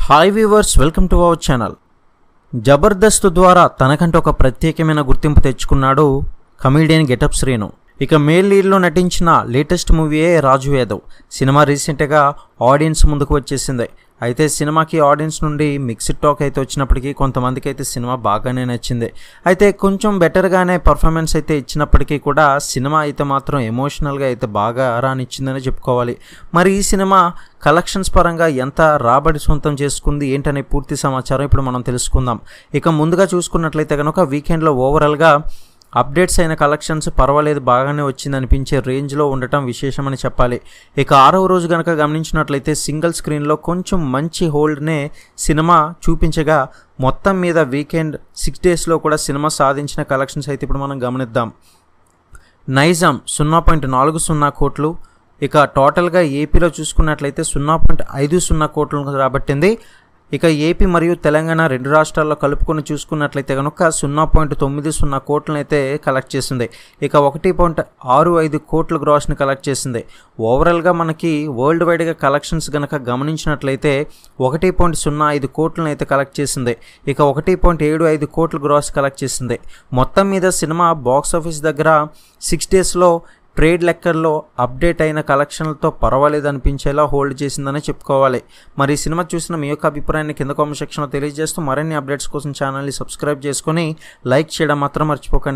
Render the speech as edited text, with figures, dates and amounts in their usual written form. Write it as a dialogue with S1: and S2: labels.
S1: Hi viewers, welcome to our channel. Jabardasth ద్వారా తనకంటే ఒక ప్రత్యేకమైన గుర్తింపు తెచ్చుకున్నాడు కమీడియన్ గెటప్ శ్రీను. ఇక మేల్ లీడ్లో నటించిన లేటెస్ట్ మూవీయే రాజు యాదవ్. సినిమా రీసెంట్గా ఆడియన్స్ ముందుకు వచ్చేసింది. అయితే సినిమాకి ఆడియన్స్ నుండి మిక్స్డ్ టాక్ అయితే వచ్చినప్పటికీ కొంతమందికి అయితే సినిమా బాగానే నచ్చింది. అయితే కొంచెం బెటర్గానే పర్ఫార్మెన్స్ అయితే ఇచ్చినప్పటికీ కూడా సినిమా అయితే మాత్రం ఎమోషనల్గా అయితే బాగా రానిచ్చిందని చెప్పుకోవాలి. మరి ఈ సినిమా కలెక్షన్స్ పరంగా ఎంత రాబడి సొంతం చేసుకుంది ఏంటనే పూర్తి సమాచారం ఇప్పుడు మనం తెలుసుకుందాం. ఇక ముందుగా చూసుకున్నట్లయితే కనుక వీకెండ్లో ఓవరాల్గా అప్డేట్స్ అయిన కలెక్షన్స్ పర్వాలేదు, బాగానే వచ్చింది అనిపించే రేంజ్లో ఉండటం విశేషమని చెప్పాలి. ఇక 6వ రోజు కనుక గమనించినట్లయితే సింగిల్ స్క్రీన్లో కొంచెం మంచి హోల్డ్నే సినిమా చూపించగా మొత్తం మీద వీకెండ్ 6 డేస్లో కూడా సినిమా సాధించిన కలెక్షన్స్ అయితే ఇప్పుడు మనం గమనిద్దాం. నైజాం 0.40 కోట్లు. ఇక టోటల్గా ఏపీలో చూసుకున్నట్లయితే 0.50 కోట్లను రాబట్టింది. ఇక ఏపీ మరియు తెలంగాణ రెండు రాష్ట్రాల్లో కలుపుకొని చూసుకున్నట్లయితే కనుక 0.90 కోట్లను అయితే కలెక్ట్ చేసింది. ఇక 1.65 కోట్ల గ్రాస్ని కలెక్ట్ చేసింది. ఓవరాల్గా మనకి వరల్డ్ వైడ్గా కలెక్షన్స్ కనుక గమనించినట్లయితే 1.05 కోట్లను అయితే కలెక్ట్ చేసింది. ఇక 1.75 కోట్ల గ్రాస్ కలెక్ట్ చేసింది. మొత్తం మీద సినిమా బాక్స్ ఆఫీస్ దగ్గర 6 డేస్లో ట్రేడ్ లెక్కల్లో అప్డేట్ అయిన కలెక్షన్లతో పర్వాలేదు అనిపించేలా హోల్డ్ చేసిందని చెప్పుకోవాలి. మరి ఈ సినిమా చూసిన మీ యొక్క అభిప్రాయాన్ని కింద కామెంట్ సెక్షన్లో తెలియజేస్తూ మరిన్ని అప్డేట్స్ కోసం ఛానల్ని సబ్స్క్రైబ్ చేసుకొని లైక్ చేయడం మాత్రం మర్చిపోకండి.